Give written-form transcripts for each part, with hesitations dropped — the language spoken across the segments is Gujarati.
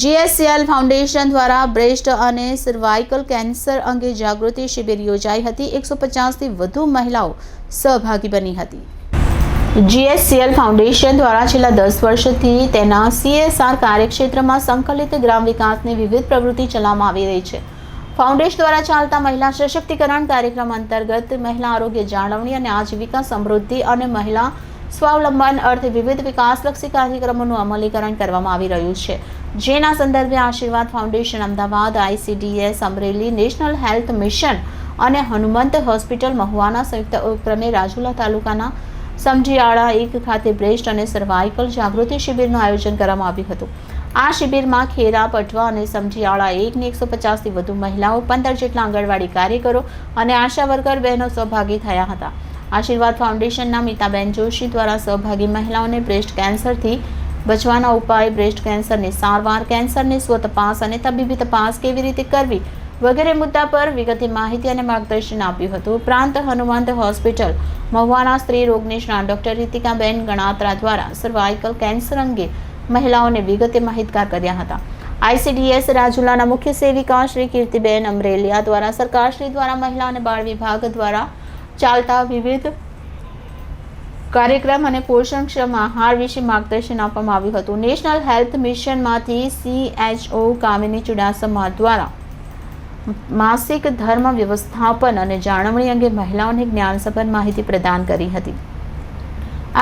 જીએસસીએલ ફાઉન્ડેશન દ્વારા બ્રેસ્ટ અને સર્વાઇકલ કેન્સર અંગે જાગૃતિ શિબિર યોજાઈ હતી। 150થી વધુ મહિલાઓ સહભાગી બની હતી। જીએસસીએલ ફાઉન્ડેશન દ્વારા છેલ્લા 10 વર્ષથી તેના CSR કાર્યક્ષેત્રમાં સંકલિત ગ્રામ વિકાસની વિવિધ પ્રવૃત્તિ ચલાવવામાં આવી રહી છે। ફાઉન્ડેશન દ્વારા ચાલતા મહિલા સશક્તિકરણ કાર્યક્રમ અંતર્ગત મહિલા આરોગ્ય જાળવણી અને આજીવિકા સમૃદ્ધિ અને મહિલા સ્વાવલંબન અર્થે વિવિધ વિકાસલક્ષી કાર્યક્રમોનું અમલીકરણ કરવામાં આવી રહ્યું છે, જેના સંદર્ભે આશીર્વાદ foundation Ahmedabad, ICDS Amreli, national health mission અને હનુમંત હોસ્પિટલ મહુવાના સંયુક્ત ઉપક્રમે રાજુલા તાલુકાના સમઢિયાળા 1 ખાતે બ્રેસ્ટ અને સર્વાઇકલ જાગૃતિ શિબિરનું આયોજન કરવામાં આવ્યું હતું। આ શિબિરમાં ખેરા, પટવા અને સમઢિયાળા 1ની 150થી વધુ મહિલાઓ, 15 જેટલા આંગણવાડી કાર્યકરો અને આશા વર્કર બહેનો સહભાગી થયા હતા। આશીર્વાદ ફાઉન્ડેશનના મીતાબેન જોશી દ્વારા સહભાગી મહિલાઓને બ્રેસ્ટ કેન્સરથી બચવાના ઉપાય, બ્રેસ્ટ કેન્સરની સારવાર, કેન્સરની સ્વતપાસ અને તબીબી તપાસ કેવી રીતે કરવી વગેરે મુદ્દા પર વિગતે માહિતી અને માર્ગદર્શન આપ્યું હતું। ઉપરાંત હનુમંત હોસ્પિટલ મહુવાના સ્ત્રી રોગ નિષ્ણાત ડોક્ટર રીતિકાબેન ગણાત્રા દ્વારા સર્વાઇકલ કેન્સર અંગે મહિલાઓને વિગતે માહિતગાર કર્યા હતા। ICDS રાજુલાના મુખ્ય સેવિકા શ્રી કીર્તિબેન અમરેલિયા દ્વારા સરકારશ્રી દ્વારા મહિલા અને બાળ વિભાગ દ્વારા ચાલતા વિવિધ કાર્યક્રમ અને પોષણક્ષમ આહાર વિશે માર્ગદર્શન આપવામાં આવ્યું હતું। નેશનલ હેલ્થ મિશનમાંથી CHO કામિની ચુડાસમા દ્વારા માસિક ધર્મ વ્યવસ્થાપન અને જાળવણી અંગે મહિલાઓને જ્ઞાનસભર માહિતી પ્રદાન કરી હતી।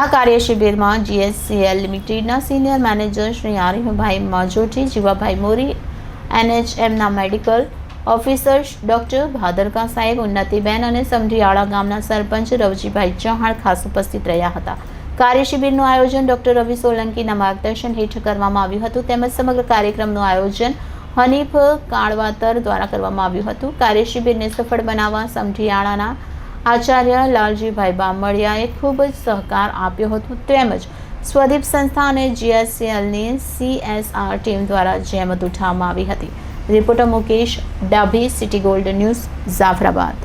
આ કાર્યશિબિરમાં GSCL લિમિટેડના સિનિયર મેનેજર શ્રી આરિફભાઈ માજોટી, જીવાભાઈ મોરી, NHMના મેડિકલ ઓફિસર ડોક્ટર ભાદરકા સાહેબ, ઉન્નતિબેન અને સમઢિયાળા ગામના સરપંચ રવજીભાઈ ચૌહાણ ખાસ ઉપસ્થિત રહ્યા હતા। કાર્યશિબિરનું આયોજન ડોક્ટર રવિ સોલંકીના માર્ગદર્શન હેઠળ કરવામાં આવ્યું હતું, તેમજ સમગ્ર કાર્યક્રમનું આયોજન હનીફ કાળવાતર દ્વારા કરવામાં આવ્યું હતું। કાર્યશિબિરને સફળ બનાવવા સમઢિયાળાના આચાર્ય લાલજીભાઈ બામણિયાએ ખૂબ જ સહકાર આપ્યો હતો, તેમજ સ્વદીપ સંસ્થા અને GSCLની CSR ટીમ દ્વારા જહેમત ઉઠાવવામાં આવી હતી। Reporter Mukesh Dabhi, city gold news, Jafrabad.